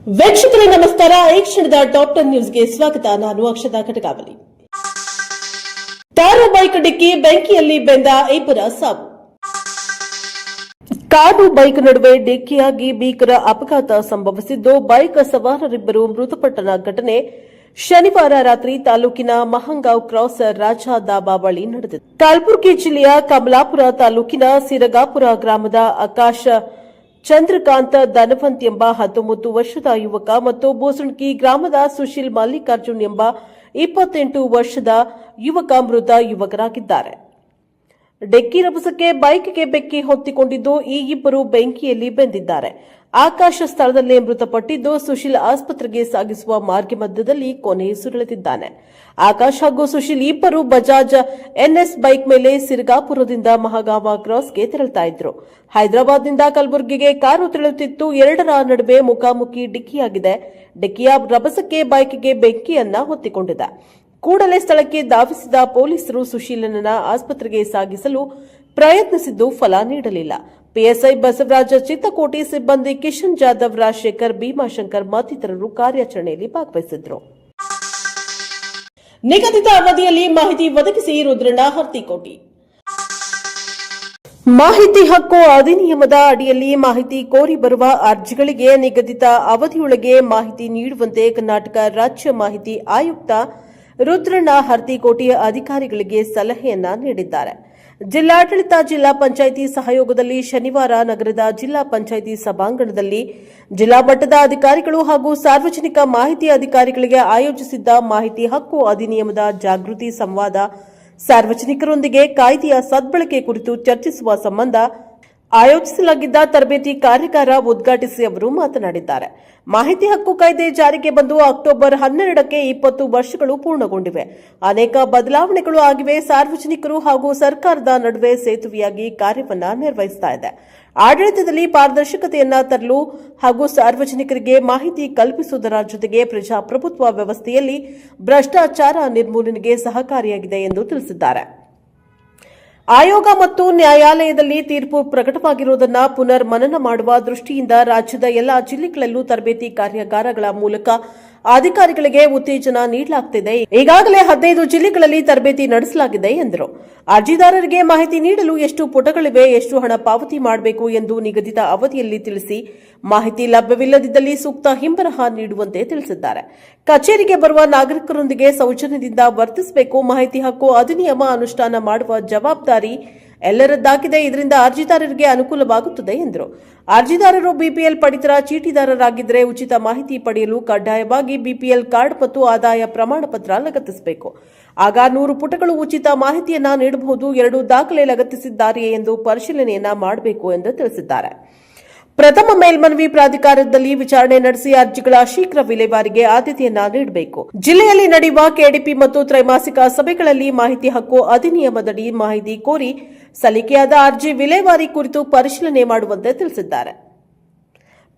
ವೀಕ್ಷಕರೇ ನಮಸ್ಕಾರ. ಈ ಕ್ಷಣದ ಟಾಪ್ 10 ನ್ಯೂಸ್ಗೆ ಸ್ವಾಗತ. ನಾನು ಅಕ್ಷತಾ ಕಟಕಾವಲಿ. ಕಾರು ಬೈಕ್ ಡಿಕ್ಕಿ, ಬೆಂಕಿಯಲ್ಲಿ ಬೆಂದ ಇಬ್ಬರ ಸಾವು. ಕಾರು ಬೈಕ್ ನಡುವೆ ಡಿಕ್ಕಿಯಾಗಿ ಭೀಕರ ಅಪಘಾತ ಸಂಭವಿಸಿದ್ದು, ಬೈಕ್ ಸವಾರರಿಬ್ಬರು ಮೃತಪಟ್ಟ ಘಟನೆ ಶನಿವಾರ ರಾತ್ರಿ ತಾಲೂಕಿನ ಮಹಂಗಾವ್ ಕ್ರಾಸ್ ರಾಜಾದಾಬಾ ಬಳಿ ನಡೆದಿದೆ. ಕಲಬುರಗಿ ಜಿಲ್ಲೆಯ ಕಮಲಾಪುರ ತಾಲೂಕಿನ ಸಿರಗಾಪುರ ಗ್ರಾಮದ ಆಕಾಶ್ ಚಂದ್ರಕಾಂತ್ ಧನವಂತ್ ಎಂಬ 19 ವರ್ಷದ ಯುವಕ ಮತ್ತು ಬೋಸಣಕಿ ಗ್ರಾಮದ ಸುಶೀಲ್ ಮಲ್ಲಿಕಾರ್ಜುನ್ ಎಂಬ 28 ವರ್ಷದ ಯುವಕ ಮೃತ ಯುವಕರಾಗಿದ್ದಾರೆ. ಡಿಕ್ಕಿ ರಭಸಕ್ಕೆ ಬೈಕ್ಗೆ ಬೆಂಕಿ ಹೊತ್ತಿಕೊಂಡಿದ್ದು, ಈ ಇಬ್ಬರು ಬೆಂಕಿಯಲ್ಲಿ ಬೆಂದಿದ್ದಾರೆ. ಆಕಾಶ ಸ್ಥಳದಲ್ಲೇ ಮೃತಪಟ್ಟಿದ್ದು, ಸುಶೀಲ್ ಆಸ್ಪತ್ರೆಗೆ ಸಾಗಿಸುವ ಮಾರ್ಗ ಮಧ್ಯದಲ್ಲಿ ಕೊನೆಯುಸಿರೆಳೆದಿದ್ದಾನೆ. ಆಕಾಶ್ ಹಾಗೂ ಸುಶೀಲ್ ಇಬ್ಬರು ಬಜಾಜ್ ಎನ್ಎಸ್ ಬೈಕ್ ಮೇಲೆ ಸಿರಗಾಪುರದಿಂದ ಮಹಗಾವ ಕ್ರಾಸ್ಗೆ ತೆರಳುತ್ತಾ ಇದ್ರು. ಹೈದರಾಬಾದ್ನಿಂದ ಕಲಬುರಗಿಗೆ ಕಾರು ತೆರಳುತ್ತಿತ್ತು. ಎರಡರ ನಡುವೆ ಮುಖಾಮುಖಿ ಡಿಕ್ಕಿಯಾಗಿದೆ. ಡಿಕ್ಕಿಯ ರಭಸಕ್ಕೆ ಬೈಕ್ಗೆ ಬೆಂಕಿಯನ್ನ ಹೊತ್ತಿಕೊಂಡಿದೆ. ಕೂಡಲೇ ಸ್ಥಳಕ್ಕೆ ಧಾವಿಸಿದ ಪೊಲೀಸರು ಸುಶೀಲನನ್ನ ಆಸ್ಪತ್ರೆಗೆ ಸಾಗಿಸಲು ಪ್ರಯತ್ನಿಸಿದ್ದು ಫಲ ನೀಡಲಿಲ್ಲ. ಪಿಎಸ್ಐ ಬಸವರಾಜ ಚಿತ್ತಕೋಟಿ, ಸಿಬ್ಬಂದಿ ಕಿಶನ್ ಜಾಧವ್, ರಾಜಶೇಖರ್, ಭೀಮಾಶಂಕರ್ ಮತ್ತಿತರರು ಕಾರ್ಯಾಚರಣೆಯಲ್ಲಿ ಭಾಗವಹಿಸಿದ್ರು. ನಿಗದಿತ ಅವಧಿಯಲ್ಲಿ ಮಾಹಿತಿ ಒದಗಿಸಿ ರುದ್ರಣ್ಣ ಹರ್ತಿಕೋಟಿ. ಮಾಹಿತಿ ಹಕ್ಕು ಅಧಿನಿಯಮದ ಅಡಿಯಲ್ಲಿ ಮಾಹಿತಿ ಕೋರಿ ಬರುವ ಅರ್ಜಿಗಳಿಗೆ ನಿಗದಿತ ಅವಧಿಯೊಳಗೆ ಮಾಹಿತಿ ನೀಡುವಂತೆ ಕರ್ನಾಟಕ ರಾಜ್ಯ ಮಾಹಿತಿ ಆಯುಕ್ತ ರುದ್ರಣ್ಣ ಹರ್ತಿಕೋಟಿ ಅಧಿಕಾರಿಗಳಿಗೆ ಸಲಹೆಯನ್ನ ನೀಡಿದ್ದಾರೆ. ಜಿಲ್ಲಾಡಳಿತ, ಜಿಲ್ಲಾ ಪಂಚಾಯಿತಿ ಸಹಯೋಗದಲ್ಲಿ ಶನಿವಾರ ನಗರದ ಜಿಲ್ಲಾ ಪಂಚಾಯಿತಿ ಸಭಾಂಗಣದಲ್ಲಿ ಜಿಲ್ಲಾ ಮಟ್ಟದ ಅಧಿಕಾರಿಗಳು ಹಾಗೂ ಸಾರ್ವಜನಿಕ ಮಾಹಿತಿ ಅಧಿಕಾರಿಗಳಿಗೆ ಆಯೋಜಿಸಿದ್ದ ಮಾಹಿತಿ ಹಕ್ಕು ಅಧಿನಿಯಮದ ಜಾಗೃತಿ ಸಂವಾದ, ಸಾರ್ವಜನಿಕರೊಂದಿಗೆ ಕಾಯ್ದೆಯ ಸದ್ಬಳಕೆ ಕುರಿತು ಚರ್ಚಿಸುವ ಸಂಬಂಧ ಆಯೋಜಿಸಲಾಗಿದ್ದ ತರಬೇತಿ ಕಾರ್ಯಾಗಾರ ಉದ್ಘಾಟಿಸಿ ಅವರು ಮಾತನಾಡಿದ್ದಾರೆ. ಮಾಹಿತಿ ಹಕ್ಕು ಕಾಯ್ದೆ ಜಾರಿಗೆ ಬಂದು ಅಕ್ಟೋಬರ್ 12ಕ್ಕೆ 20 ವರ್ಷಗಳು ಪೂರ್ಣಗೊಂಡಿವೆ. ಅನೇಕ ಬದಲಾವಣೆಗಳು ಆಗಿವೆ. ಸಾರ್ವಜನಿಕರು ಹಾಗೂ ಸರ್ಕಾರದ ನಡುವೆ ಸೇತುವೆಯಾಗಿ ಕಾರ್ಯವನ್ನ ನಿರ್ವಹಿಸ್ತಾ ಇದೆ. ಆಡಳಿತದಲ್ಲಿ ಪಾರದರ್ಶಕತೆಯನ್ನ ತರಲು ಹಾಗೂ ಸಾರ್ವಜನಿಕರಿಗೆ ಮಾಹಿತಿ ಕಲ್ಪಿಸುವುದರ ಜೊತೆಗೆ ಪ್ರಜಾಪ್ರಭುತ್ವ ವ್ಯವಸ್ಥೆಯಲ್ಲಿ ಭ್ರಷ್ಟಾಚಾರ ನಿರ್ಮೂಲನೆಗೆ ಸಹಕಾರಿಯಾಗಿದೆ ಎಂದು ತಿಳಿಸಿದ್ದಾರೆ. ಆಯೋಗ ಮತ್ತು ನ್ಯಾಯಾಲಯದಲ್ಲಿ ತೀರ್ಪು ಪ್ರಕಟವಾಗಿರುವುದನ್ನು ಪುನರ್ ಮನನ ಮಾಡುವ ದೃಷ್ಟಿಯಿಂದ ರಾಜ್ಯದ ಎಲ್ಲಾ ಜಿಲ್ಲೆಗಳಲ್ಲೂ ತರಬೇತಿ ಕಾರ್ಯಾಗಾರಗಳ ಮೂಲಕ ಅಧಿಕಾರಿಗಳಿಗೆ ಉತ್ತೇಜನ ನೀಡಲಾಗುತ್ತಿದೆ. ಈಗಾಗಲೇ 15 ಜಿಲ್ಲೆಗಳಲ್ಲಿ ತರಬೇತಿ ನಡೆಸಲಾಗಿದೆ ಎಂದರು. ಅರ್ಜಿದಾರರಿಗೆ ಮಾಹಿತಿ ನೀಡಲು ಎಷ್ಟು ಪುಟಗಳಿವೆ, ಎಷ್ಟು ಹಣ ಪಾವತಿ ಮಾಡಬೇಕು ಎಂದು ನಿಗದಿತ ಅವಧಿಯಲ್ಲಿ ತಿಳಿಸಿ, ಮಾಹಿತಿ ಲಭ್ಯವಿಲ್ಲದಿದ್ದಲ್ಲಿ ಸೂಕ್ತ ಹಿಂಬರಹ ನೀಡುವಂತೆ ತಿಳಿಸಿದ್ದಾರೆ. ಕಚೇರಿಗೆ ಬರುವ ನಾಗರಿಕರೊಂದಿಗೆ ಸೌಜನ್ಯದಿಂದ ವರ್ತಿಸಬೇಕು. ಮಾಹಿತಿ ಹಕ್ಕು ಅಧಿನಿಯಮ ಅನುಷ್ಠಾನ ಮಾಡುವ ಜವಾಬ್ದಾರಿ ಎಲ್ಲರದ್ದಾಗಿದೆ. ಇದರಿಂದ ಅರ್ಜಿದಾರರಿಗೆ ಅನುಕೂಲವಾಗುತ್ತದೆ ಎಂದರು. ಅರ್ಜಿದಾರರು ಬಿಪಿಎಲ್ ಪಡಿತರ ಚೀಟಿದಾರರಾಗಿದ್ದರೆ ಉಚಿತ ಮಾಹಿತಿ ಪಡೆಯಲು ಕಡ್ಡಾಯವಾಗಿ ಬಿಪಿಎಲ್ ಕಾರ್ಡ್ ಮತ್ತು ಆದಾಯ ಪ್ರಮಾಣ ಪತ್ರ ಲಗತ್ತಿಸಬೇಕು. ಆಗ 100 ಪುಟಗಳು ಉಚಿತ ಮಾಹಿತಿಯನ್ನ ನೀಡಬಹುದು. 2 ದಾಖಲೆ ಲಗತ್ತಿಸಿದ್ದಾರೆಯೇ ಎಂದು ಪರಿಶೀಲನೆಯನ್ನ ಮಾಡಬೇಕು ಎಂದು ತಿಳಿಸಿದ್ದಾರೆ. ಪ್ರಥಮ ಮೇಲ್ಮನವಿ ಪ್ರಾಧಿಕಾರದಲ್ಲಿ ವಿಚಾರಣೆ ನಡೆಸಿ ಅರ್ಜಿಗಳ ಶೀಘ್ರ ವಿಲೇವಾರಿಗೆ ಆದ್ಯತೆಯನ್ನ ನೀಡಬೇಕು. ಜಿಲ್ಲೆಯಲ್ಲಿ ನಡೆಯುವ ಕೆಡಿಪಿ ಮತ್ತು ತ್ರೈಮಾಸಿಕ ಸಭೆಗಳಲ್ಲಿ ಮಾಹಿತಿ ಹಕ್ಕು ಅಧಿನಿಯಮದಡಿ ಮಾಹಿತಿ ಕೋರಿ ಸಲ್ಲಿಕೆಯಾದ ಅರ್ಜಿ ವಿಲೇವಾರಿ ಕುರಿತು ಪರಿಶೀಲನೆ ಮಾಡುವಂತೆ ತಿಳಿಸಿದ್ದಾರೆ.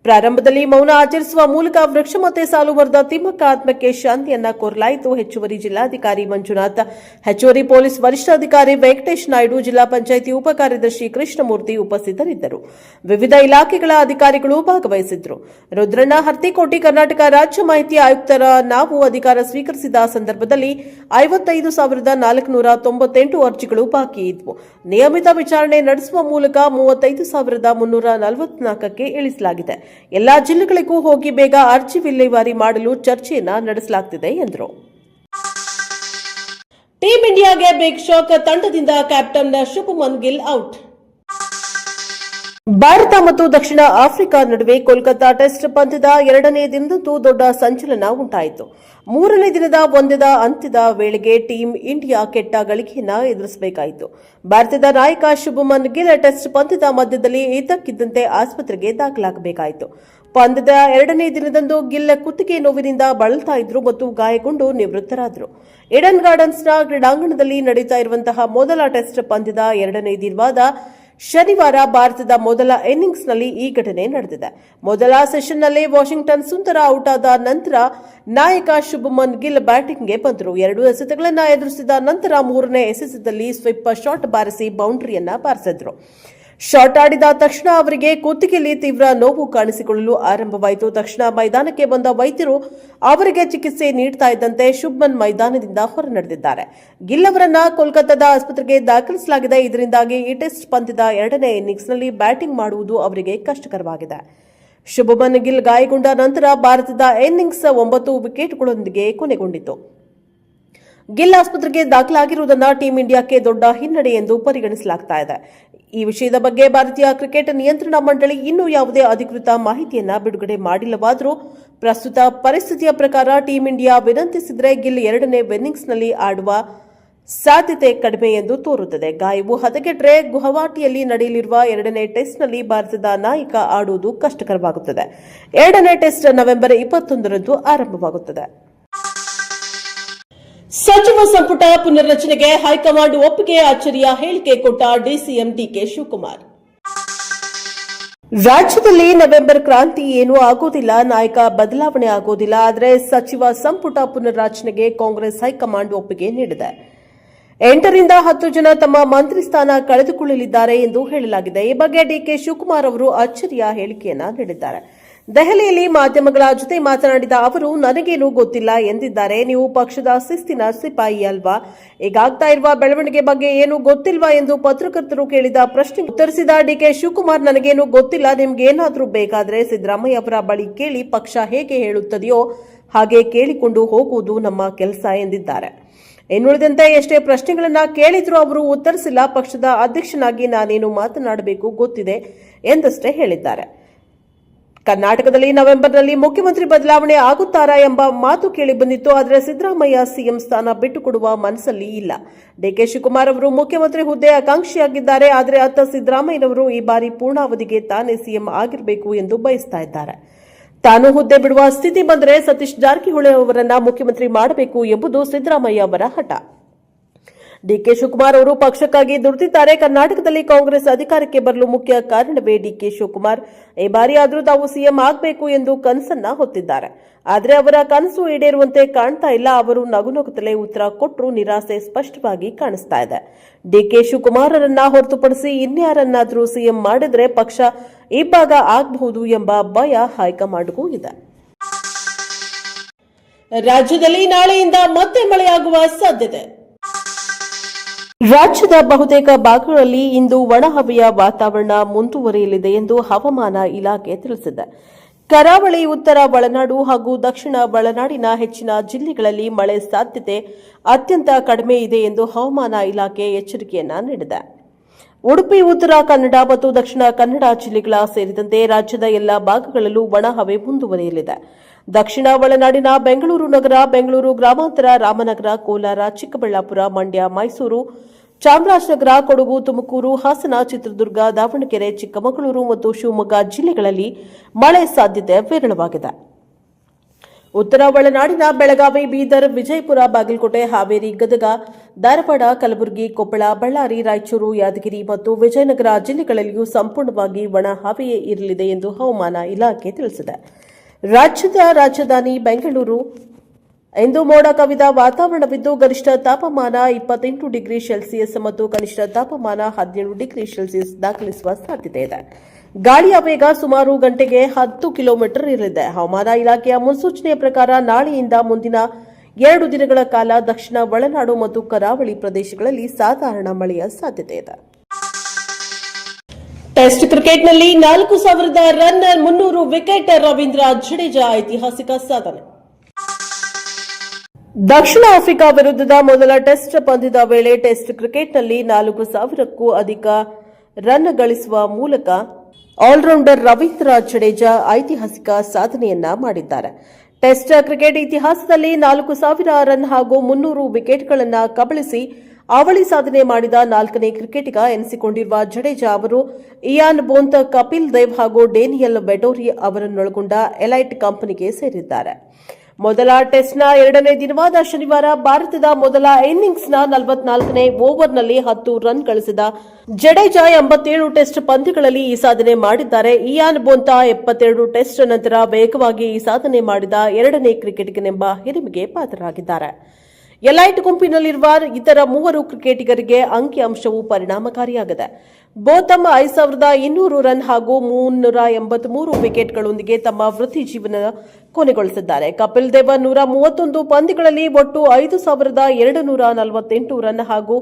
ಪ್ರಾರಂಭದಲ್ಲಿ ಮೌನ ಆಚರಿಸುವ ಮೂಲಕ ವೃಕ್ಷಮಾತೆ ಸಾಲುಮರದ ತಿಮ್ಮಕ್ಕ ಆತ್ಮಕ್ಕೆ ಶಾಂತಿಯನ್ನ ಕೋರಲಾಯಿತು. ಹೆಚ್ಚುವರಿ ಜಿಲ್ಲಾಧಿಕಾರಿ ಮಂಜುನಾಥ್, ಹೆಚ್ಚುವರಿ ಪೊಲೀಸ್ ವರಿಷ್ಠಾಧಿಕಾರಿ ವೆಂಕಟೇಶ್ ನಾಯ್ಡು, ಜಿಲ್ಲಾ ಪಂಚಾಯಿತಿ ಉಪ ಕಾರ್ಯದರ್ಶಿ ಕೃಷ್ಣಮೂರ್ತಿ ಉಪಸ್ಥಿತರಿದ್ದರು. ವಿವಿಧ ಇಲಾಖೆಗಳ ಅಧಿಕಾರಿಗಳು ಭಾಗವಹಿಸಿದ್ದರು. ರುದ್ರಣ್ಣ ಹರ್ತಿಕೋಟಿ, ಕರ್ನಾಟಕ ರಾಜ್ಯ ಮಾಹಿತಿ ಆಯುಕ್ತರ ನಾವು ಅಧಿಕಾರ ಸ್ವೀಕರಿಸಿದ ಸಂದರ್ಭದಲ್ಲಿ 55,498 ಅರ್ಜಿಗಳು ಬಾಕಿ ಇದ್ವು. ನಿಯಮಿತ ವಿಚಾರಣೆ ನಡೆಸುವ ಮೂಲಕ 35,344ಕ್ಕೆ ಇಳಿಸಲಾಗಿದೆ. ಎಲ್ಲಾ ಜಿಲ್ಲೆಗಳಿಗೂ ಹೋಗಿ ಬೇಗ ಅರ್ಜಿ ವಿಲೇವಾರಿ ಮಾಡಲು ಚರ್ಚೆಯನ್ನ ನಡೆಸಲಾಗುತ್ತಿದೆ ಎಂದರು. ಟೀಂ ಇಂಡಿಯಾಗೆ ಬಿಗ್ ಶಾಕ್, ತಂಡದಿಂದ ಕ್ಯಾಪ್ಟನ್ ಶುಭಮನ್ ಗಿಲ್ ಔಟ್. ಭಾರತ ಮತ್ತು ದಕ್ಷಿಣ ಆಫ್ರಿಕಾ ನಡುವೆ ಕೋಲ್ಕತಾ ಟೆಸ್ಟ್ ಪಂದ್ಯದ 2ನೇ ದಿನದಂದು ದೊಡ್ಡ ಸಂಚಲನ ಉಂಟಾಯಿತು. 3ನೇ ದಿನದ ಅಂತ್ಯದ ವೇಳೆಗೆ ಟೀಂ ಇಂಡಿಯಾ ಕೆಟ್ಟ ಗಳಿಕೆಯನ್ನ ಎದುರಿಸಬೇಕಾಯಿತು. ಭಾರತದ ನಾಯಕ ಶುಭಮನ್ ಗಿಲ್ ಟೆಸ್ಟ್ ಪಂದ್ಯದ ಮಧ್ಯದಲ್ಲಿ ಇದ್ದಕ್ಕಿದ್ದಂತೆ ಆಸ್ಪತ್ರೆಗೆ ದಾಖಲಾಗಬೇಕಾಯಿತು. ಪಂದ್ಯದ 2ನೇ ದಿನದಂದು ಗಿಲ್ ಕುತ್ತಿಗೆ ನೋವಿನಿಂದ ಬಳಲ್ತಾ ಇದ್ರು ಮತ್ತು ಗಾಯಗೊಂಡು ನಿವೃತ್ತರಾದರು. ಈಡನ್ ಗಾರ್ಡನ್ಸ್ನ ಕ್ರೀಡಾಂಗಣದಲ್ಲಿ ನಡೆಯುತ್ತಾ ಇರುವಂತಹ ಮೊದಲ ಟೆಸ್ಟ್ ಪಂದ್ಯದ 2ನೇ ದಿನವಾದ ಶನಿವಾರ ಭಾರತದ ಮೊದಲ ಇನ್ನಿಂಗ್ಸ್ನಲ್ಲಿ ಈ ಘಟನೆ ನಡೆದಿದೆ. ಮೊದಲ ಸೆಷನ್ನಲ್ಲೇ ವಾಷಿಂಗ್ಟನ್ ಸುಂದರ ಔಟ್ ಆದ ನಂತರ ನಾಯಕ ಶುಭಮನ್ ಗಿಲ್ ಬ್ಯಾಟಿಂಗ್ಗೆ ಬಂದರು. 2 ಎಸೆತಗಳನ್ನು ಎದುರಿಸಿದ ನಂತರ 3ನೇ ಎಸೆತದಲ್ಲಿ ಸ್ವಿಪ್ ಶಾಟ್ ಬಾರಿಸಿ ಬೌಂಡರಿಯನ್ನ ಬಾರಿಸಿದ್ರು. ಶಾಟ್ ಆಡಿದ ತಕ್ಷಣ ಅವರಿಗೆ ಕುತ್ತಿಗೆಯಲ್ಲಿ ತೀವ್ರ ನೋವು ಕಾಣಿಸಿಕೊಳ್ಳಲು ಆರಂಭವಾಯಿತು. ತಕ್ಷಣ ಮೈದಾನಕ್ಕೆ ಬಂದ ವೈದ್ಯರು ಅವರಿಗೆ ಚಿಕಿತ್ಸೆ ನೀಡುತ್ತಾ ಇದ್ದಂತೆ ಶುಭ್ಮನ್ ಮೈದಾನದಿಂದ ಹೊರ ನಡೆದಿದ್ದಾರೆ. ಗಿಲ್ ಅವರನ್ನ ಕೋಲ್ಕತ್ತಾದ ಆಸ್ಪತ್ರೆಗೆ ದಾಖಲಿಸಲಾಗಿದೆ. ಇದರಿಂದಾಗಿ ಈ ಟೆಸ್ಟ್ ಪಂದ್ಯದ ಎರಡನೇ ಇನ್ನಿಂಗ್ಸ್ನಲ್ಲಿ ಬ್ಯಾಟಿಂಗ್ ಮಾಡುವುದು ಅವರಿಗೆ ಕಷ್ಟಕರವಾಗಿದೆ. ಶುಭ್ಮನ್ ಗಿಲ್ ಗಾಯಗೊಂಡ ನಂತರ ಭಾರತದ ಇನ್ನಿಂಗ್ಸ್ 9 ವಿಕೆಟ್ಗಳೊಂದಿಗೆ ಕೊನೆಗೊಂಡಿತು. ಗಿಲ್ ಆಸ್ಪತ್ರೆಗೆ ದಾಖಲಾಗಿರುವುದನ್ನು ಟೀಂ ಇಂಡಿಯಾಕ್ಕೆ ದೊಡ್ಡ ಹಿನ್ನಡೆ ಎಂದು ಪರಿಗಣಿಸಲಾಗುತ್ತಿದೆ. ಈ ವಿಷಯದ ಬಗ್ಗೆ ಭಾರತೀಯ ಕ್ರಿಕೆಟ್ ನಿಯಂತ್ರಣ ಮಂಡಳಿ ಇನ್ನೂ ಯಾವುದೇ ಅಧಿಕೃತ ಮಾಹಿತಿಯನ್ನ ಬಿಡುಗಡೆ ಮಾಡಿಲ್ಲವಾದರೂ ಪ್ರಸ್ತುತ ಪರಿಸ್ಥಿತಿಯ ಪ್ರಕಾರ ಟೀಂ ಇಂಡಿಯಾ ವಿನಂತಿಸಿದರೆ ಗಿಲ್ ಎರಡನೇ ಇನ್ನಿಂಗ್ಸ್ನಲ್ಲಿ ಆಡುವ ಸಾಧ್ಯತೆ ಕಡಿಮೆ ಎಂದು ತೋರುತ್ತದೆ. ಗಾಯವು ಹದಗೆಟ್ಟರೆ ಗುವಾಹಟಿಯಲ್ಲಿ ನಡೆಯಲಿರುವ ಎರಡನೇ ಟೆಸ್ಟ್ನಲ್ಲಿ ಭಾರತದ ನಾಯಕ ಆಡುವುದು ಕಷ್ಟಕರವಾಗುತ್ತದೆ. ಎರಡನೇ ಟೆಸ್ಟ್ ನವೆಂಬರ್ 21ರಂದು ಆರಂಭವಾಗುತ್ತದೆ. ಸಚಿವ ಸಂಪುಟ ಪುನರ್ರಚನೆಗೆ ಹೈಕಮಾಂಡ್ ಒಪ್ಪಿಗೆ, ಅಚ್ಚರಿಯ ಹೇಳಿಕೆ ಕೊಟ್ಟ ಡಿಸಿಎಂ ಡಿಕೆ ಶಿವಕುಮಾರ್. ರಾಜ್ಯದಲ್ಲಿ ನವೆಂಬರ್ ಕ್ರಾಂತಿ ಏನೂ ಆಗೋದಿಲ್ಲ, ನಾಯಕ ಬದಲಾವಣೆ ಆಗೋದಿಲ್ಲ. ಆದರೆ ಸಚಿವ ಸಂಪುಟ ಪುನರ್ರಚನೆಗೆ ಕಾಂಗ್ರೆಸ್ ಹೈಕಮಾಂಡ್ ಒಪ್ಪಿಗೆ ನೀಡಿದೆ. 8 ರಿಂದ 10 ಜನ ತಮ್ಮ ಮಂತ್ರಿ ಸ್ಥಾನ ಕಳೆದುಕೊಳ್ಳಲಿದ್ದಾರೆ ಎಂದು ಹೇಳಲಾಗಿದೆ. ಈ ಬಗ್ಗೆ ಡಿಕೆ ಶಿವಕುಮಾರ್ ಅವರು ಅಚ್ಚರಿಯ ಹೇಳಿಕೆಯನ್ನ ನೀಡಿದ್ದಾರೆ. ದೆಹಲಿಯಲ್ಲಿ ಮಾಧ್ಯಮಗಳ ಜೊತೆ ಮಾತನಾಡಿದ ಅವರು, ನನಗೇನೂ ಗೊತ್ತಿಲ್ಲ ಎಂದಿದ್ದಾರೆ. ನೀವು ಪಕ್ಷದ ಶಿಸ್ತಿನ ಸಿಪಾಯಿ ಅಲ್ವಾ? ಈಗಾಗ್ತಾ ಇರುವ ಬೆಳವಣಿಗೆ ಬಗ್ಗೆ ಏನೂ ಗೊತ್ತಿಲ್ವಾ ಎಂದು ಪತ್ರಕರ್ತರು ಕೇಳಿದ ಪ್ರಶ್ನೆಗೆ ಉತ್ತರಿಸಿದ ಡಿಕೆ ಶಿವಕುಮಾರ್, ನನಗೇನೂ ಗೊತ್ತಿಲ್ಲ. ನಿಮ್ಗೇನಾದ್ರೂ ಬೇಕಾದ್ರೆ ಸಿದ್ದರಾಮಯ್ಯ ಅವರ ಬಳಿ ಕೇಳಿ. ಪಕ್ಷ ಹೇಗೆ ಹೇಳುತ್ತದೆಯೋ ಹಾಗೆ ಕೇಳಿಕೊಂಡು ಹೋಗುವುದು ನಮ್ಮ ಕೆಲಸ ಎಂದಿದ್ದಾರೆ. ಇನ್ನುಳಿದಂತೆ ಎಷ್ಟೇ ಪ್ರಶ್ನೆಗಳನ್ನ ಕೇಳಿದ್ರೂ ಅವರು ಉತ್ತರಿಸಿಲ್ಲ. ಪಕ್ಷದ ಅಧ್ಯಕ್ಷನಾಗಿ ನಾನೇನು ಮಾತನಾಡಬೇಕು ಗೊತ್ತಿದೆ ಎಂದಷ್ಟೇ ಹೇಳಿದ್ದಾರೆ. ಕರ್ನಾಟಕದಲ್ಲಿ ನವೆಂಬರ್ನಲ್ಲಿ ಮುಖ್ಯಮಂತ್ರಿ ಬದಲಾವಣೆ ಆಗುತ್ತಾರಾ ಎಂಬ ಮಾತು ಕೇಳಿಬಂದಿತ್ತು. ಆದರೆ ಸಿದ್ದರಾಮಯ್ಯ ಸಿಎಂ ಸ್ಥಾನ ಬಿಟ್ಟುಕೊಡುವ ಮನಸ್ಸಲ್ಲಿ ಇಲ್ಲ. ಡಿಕೆ ಶಿವಕುಮಾರ್ ಅವರು ಮುಖ್ಯಮಂತ್ರಿ ಹುದ್ದೆ ಆಕಾಂಕ್ಷಿಯಾಗಿದ್ದಾರೆ. ಆದರೆ ಅತ್ತ ಸಿದ್ದರಾಮಯ್ಯನವರು ಈ ಬಾರಿ ಪೂರ್ಣಾವಧಿಗೆ ತಾನೇ ಸಿಎಂ ಆಗಿರಬೇಕು ಎಂದು ಬಯಸ್ತಾ ಇದ್ದಾರೆ. ತಾನು ಹುದ್ದೆ ಬಿಡುವ ಸ್ಥಿತಿ ಬಂದರೆ ಸತೀಶ್ ಜಾರಕಿಹೊಳಿ ಅವರನ್ನ ಮುಖ್ಯಮಂತ್ರಿ ಮಾಡಬೇಕು ಎಂಬುದು ಸಿದ್ದರಾಮಯ್ಯ ಅವರ ಹಠ. ಡಿಕೆ ಶಿವಕುಮಾರ್ ಅವರು ಪಕ್ಷಕ್ಕಾಗಿ ದುಡಿದಿದ್ದಾರೆ. ಕರ್ನಾಟಕದಲ್ಲಿ ಕಾಂಗ್ರೆಸ್ ಅಧಿಕಾರಕ್ಕೆ ಬರಲು ಮುಖ್ಯ ಕಾರಣವೇ ಡಿಕೆ ಶಿವಕುಮಾರ್. ಈ ಬಾರಿ ಆದರೂ ತಾವು ಸಿಎಂ ಆಗಬೇಕು ಎಂದು ಕನಸನ್ನ ಹೊತ್ತಿದ್ದಾರೆ. ಆದರೆ ಅವರ ಕನಸು ಈಡೇರುವಂತೆ ಕಾಣ್ತಾ ಇಲ್ಲ. ಅವರು ನಗುನಗುತ್ತಲೇ ಉತ್ತರ ಕೊಟ್ಟರು. ನಿರಾಸೆ ಸ್ಪಷ್ಟವಾಗಿ ಕಾಣಿಸ್ತಾ ಇದೆ. ಡಿಕೆ ಶಿವಕುಮಾರರನ್ನ ಹೊರತುಪಡಿಸಿ ಇನ್ಯಾರನ್ನಾದರೂ ಸಿಎಂ ಮಾಡಿದ್ರೆ ಪಕ್ಷ ಇಬ್ಬಾಗ ಆಗಬಹುದು ಎಂಬ ಭಯ ಹೈಕಮಾಂಡ್ಗೂ ಇದೆ. ರಾಜ್ಯದಲ್ಲಿ ನಾಳೆಯಿಂದ ಮತ್ತೆ ಮಳೆಯಾಗುವ ಸಾಧ್ಯತೆ. ರಾಜ್ಯದ ಬಹುತೇಕ ಭಾಗಗಳಲ್ಲಿ ಇಂದು ಒಣಹವೆಯ ವಾತಾವರಣ ಮುಂದುವರಿಯಲಿದೆ ಎಂದು ಹವಾಮಾನ ಇಲಾಖೆ ತಿಳಿಸಿದೆ. ಕರಾವಳಿ, ಉತ್ತರ ಒಳನಾಡು ಹಾಗೂ ದಕ್ಷಿಣ ಒಳನಾಡಿನ ಹೆಚ್ಚಿನ ಜಿಲ್ಲೆಗಳಲ್ಲಿ ಮಳೆ ಸಾಧ್ಯತೆ ಅತ್ಯಂತ ಕಡಿಮೆ ಇದೆ ಎಂದು ಹವಾಮಾನ ಇಲಾಖೆ ಎಚ್ಚರಿಕೆಯನ್ನ ನೀಡಿದೆ. ಉಡುಪಿ, ಉತ್ತರ ಕನ್ನಡ ಮತ್ತು ದಕ್ಷಿಣ ಕನ್ನಡ ಜಿಲ್ಲೆಗಳ ಸೇರಿದಂತೆ ರಾಜ್ಯದ ಎಲ್ಲಾ ಭಾಗಗಳಲ್ಲೂ ಒಣಹವೆ ಮುಂದುವರಿಯಲಿದೆ. ದಕ್ಷಿಣ ಒಳನಾಡಿನ ಬೆಂಗಳೂರು ನಗರ, ಬೆಂಗಳೂರು ಗ್ರಾಮಾಂತರ, ರಾಮನಗರ, ಕೋಲಾರ, ಚಿಕ್ಕಬಳ್ಳಾಪುರ, ಮಂಡ್ಯ, ಮೈಸೂರು, ಚಾಮರಾಜನಗರ, ಕೊಡಗು, ತುಮಕೂರು, ಹಾಸನ, ಚಿತ್ರದುರ್ಗ, ದಾವಣಗೆರೆ, ಚಿಕ್ಕಮಗಳೂರು ಮತ್ತು ಶಿವಮೊಗ್ಗ ಜಿಲ್ಲೆಗಳಲ್ಲಿ ಮಳೆ ಸಾಧ್ಯತೆ ವಿರಳವಾಗಿದೆ. ಉತ್ತರ ಒಳನಾಡಿನ ಬೆಳಗಾವಿ, ಬೀದರ್, ವಿಜಯಪುರ, ಬಾಗಲಕೋಟೆ, ಹಾವೇರಿ, ಗದಗ, ಧಾರವಾಡ, ಕಲಬುರಗಿ, ಕೊಪ್ಪಳ, ಬಳ್ಳಾರಿ, ರಾಯಚೂರು, ಯಾದಗಿರಿ ಮತ್ತು ವಿಜಯನಗರ ಜಿಲ್ಲೆಗಳಲ್ಲಿಯೂ ಸಂಪೂರ್ಣವಾಗಿ ಒಣ ಹವೆಯೇ ಇರಲಿದೆ ಎಂದು ಹವಾಮಾನ ಇಲಾಖೆ ತಿಳಿಸಿದೆ. ರಾಜ್ಯದ ರಾಜಧಾನಿ ಬೆಂಗಳೂರು ಇಂದು ಮೋಡ ಕವಿದ ವಾತಾವರಣವಿದ್ದು ಗರಿಷ್ಠ ತಾಪಮಾನ 28 ಡಿಗ್ರಿ ಸೆಲ್ಸಿಯಸ್ ಮತ್ತು ಕನಿಷ್ಠ ತಾಪಮಾನ 17 ಡಿಗ್ರಿ ಸೆಲ್ಸಿಯಸ್ ದಾಖಲಿಸುವ ಸಾಧ್ಯತೆ ಇದೆ. ಗಾಳಿಯ ವೇಗ ಸುಮಾರು ಗಂಟೆಗೆ 10 ಕಿಲೋಮೀಟರ್ ಇರಲಿದೆ. ಹವಾಮಾನ ಇಲಾಖೆಯ ಮುನ್ಸೂಚನೆಯ ಪ್ರಕಾರ ನಾಳೆಯಿಂದ ಮುಂದಿನ 2 ದಿನಗಳ ಕಾಲ ದಕ್ಷಿಣ ಒಳನಾಡು ಮತ್ತು ಕರಾವಳಿ ಪ್ರದೇಶಗಳಲ್ಲಿ ಸಾಧಾರಣ ಮಳೆಯ ಸಾಧ್ಯತೆ ಇದೆ. ಟೆಸ್ಟ್ ಕ್ರಿಕೆಟ್ನಲ್ಲಿ 4,000 ರನ್, 300 ವಿಕೆಟ್, ರವೀಂದ್ರ ಜಡೇಜಾ ಐತಿಹಾಸಿಕ ಸಾಧನೆ. ದಕ್ಷಿಣ ಆಫ್ರಿಕಾ ವಿರುದ್ಧದ ಮೊದಲ ಟೆಸ್ಟ್ ಪಂದ್ಯದ ವೇಳೆ ಟೆಸ್ಟ್ ಕ್ರಿಕೆಟ್ನಲ್ಲಿ 4,000ಕ್ಕೂ ಅಧಿಕ ರನ್ ಗಳಿಸುವ ಮೂಲಕ ಆಲ್ರೌಂಡರ್ ರವೀಂದ್ರ ಜಡೇಜಾ ಐತಿಹಾಸಿಕ ಸಾಧನೆಯನ್ನ ಮಾಡಿದ್ದಾರೆ. ಟೆಸ್ಟ್ ಕ್ರಿಕೆಟ್ ಇತಿಹಾಸದಲ್ಲಿ 4,000 ರನ್ ಹಾಗೂ 300 ವಿಕೆಟ್ಗಳನ್ನು ಕಬಳಿಸಿ ಅವಳಿ ಸಾಧನೆ ಮಾಡಿದ 4ನೇ ಕ್ರಿಕೆಟಿಗ ಎನಿಸಿಕೊಂಡಿರುವ ಜಡೇಜಾ ಅವರು ಇಯಾನ್ ಬೋಂತ್, ಕಪಿಲ್ ದೇವ್ ಹಾಗೂ ಡೇನಿಯಲ್ ವೆಟೋರಿ ಅವರನ್ನೊಳಗೊಂಡ ಎಲೈಟ್ ಕಂಪನಿಗೆ ಸೇರಿದ್ದಾರೆ. ಮೊದಲ ಟೆಸ್ಟ್ನ 2ನೇ ದಿನವಾದ ಶನಿವಾರ ಭಾರತದ ಮೊದಲ ಇನ್ನಿಂಗ್ಸ್ನ 44ನೇ ಓವರ್ನಲ್ಲಿ 10 ರನ್ ಗಳಿಸಿದ ಜಡೇಜಾ 87 ಟೆಸ್ಟ್ ಪಂದ್ಯಗಳಲ್ಲಿ ಈ ಸಾಧನೆ ಮಾಡಿದ್ದಾರೆ. ಇಯಾನ್ ಬೋಂತಾ 72 ಟೆಸ್ಟ್ ನಂತರ ವೇಗವಾಗಿ ಈ ಸಾಧನೆ ಮಾಡಿದ 2ನೇ ಕ್ರಿಕೆಟಿಗನೆಂಬ ಹಿರಿಮೆಗೆ ಪಾತ್ರರಾಗಿದ್ದಾರೆ. ಎಲೈಟ್ ಗುಂಪಿನಲ್ಲಿರುವ ಇತರ 3 ಕ್ರಿಕೆಟಿಗರಿಗೆ ಅಂಕಿಅಂಶವು ಪರಿಣಾಮಕಾರಿಯಾಗಿದೆ. ಬೋತಮ್ 5200 ರನ್ ಹಾಗೂ 383 ವಿಕೆಟ್ಗಳೊಂದಿಗೆ ತಮ್ಮ ವೃತ್ತಿ ಜೀವನ ಕೊನೆಗೊಳಿಸಿದ್ದಾರೆ. ಕಪಿಲ್ ದೇವ್ 131 ಪಂದ್ಯಗಳಲ್ಲಿ ಒಟ್ಟು 5248 ರನ್ ಹಾಗೂ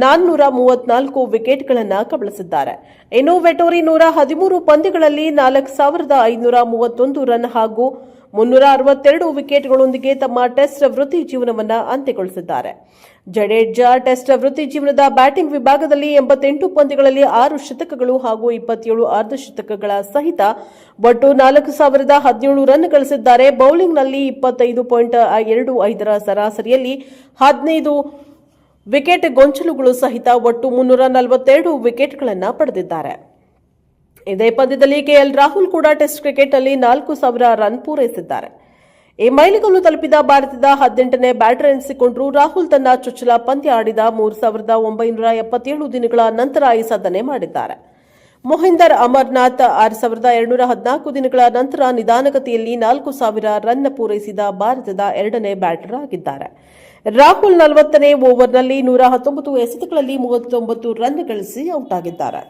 434 ವಿಕೆಟ್ಗಳನ್ನು ಕಬಳಿಸಿದ್ದಾರೆ. ಇನ್ನು ವೆಟೋರಿ 113 ಪಂದ್ಯಗಳಲ್ಲಿ 4531 ರನ್ ಹಾಗೂ 362 ವಿಕೆಟ್ಗಳೊಂದಿಗೆ ತಮ್ಮ ಟೆಸ್ಟ್ ವೃತ್ತಿ ಜೀವನವನ್ನು ಅಂತ್ಯಗೊಳಿಸಿದ್ದಾರೆ. ಜಡೇಜಾ ಟೆಸ್ಟ್ ವೃತ್ತಿ ಜೀವನದ ಬ್ಯಾಟಿಂಗ್ ವಿಭಾಗದಲ್ಲಿ 88 ಪಂದ್ಯಗಳಲ್ಲಿ 6 ಶತಕಗಳು ಹಾಗೂ 27 ಅರ್ಧಶತಕಗಳ ಸಹಿತ ಒಟ್ಟು 4017 ರನ್ ಗಳಿಸಿದ್ದಾರೆ. ಬೌಲಿಂಗ್ನಲ್ಲಿ 25.25 ರ ಸರಾಸರಿಯಲ್ಲಿ 15 ವಿಕೆಟ್ ಗೊಂಚಲುಗಳು ಸಹಿತ ಒಟ್ಟು 342 ವಿಕೆಟ್ಗಳನ್ನು ಪಡೆದಿದ್ದಾರೆ. ಇದೇ ಪಂದ್ಯದಲ್ಲಿ ಕೆಎಲ್ ರಾಹುಲ್ ಕೂಡ ಟೆಸ್ಟ್ ಕ್ರಿಕೆಟ್ನಲ್ಲಿ 4000 ರನ್ ಪೂರೈಸಿದ್ದಾರೆ. ಈ ಮೈಲಿಗಲ್ಲು ತಲುಪಿದ ಭಾರತದ 18ನೇ ಬ್ಯಾಟರ್ ಎನಿಸಿಕೊಂಡರು. ರಾಹುಲ್ ತನ್ನ ಚೊಚ್ಚಲ ಪಂದ್ಯ ಆಡಿದ 3977 ದಿನಗಳ ನಂತರ ಈ ಸಾಧನೆ ಮಾಡಿದ್ದಾರೆ. ಮೊಹಿಂದರ್ ಅಮರ್ನಾಥ್ 6214 ದಿನಗಳ ನಂತರ ನಿಧಾನಗತಿಯಲ್ಲಿ 4000 ರನ್ ಪೂರೈಸಿದ ಭಾರತದ ಎರಡನೇ ಬ್ಯಾಟರ್ ಆಗಿದ್ದಾರೆ. ರಾಹುಲ್ 40ನೇ ಓವರ್ನಲ್ಲಿ 119 ಎಸೆತಗಳಲ್ಲಿ 39 ರನ್ ಗಳಿಸಿ ಔಟ್ ಆಗಿದ್ದಾರೆ.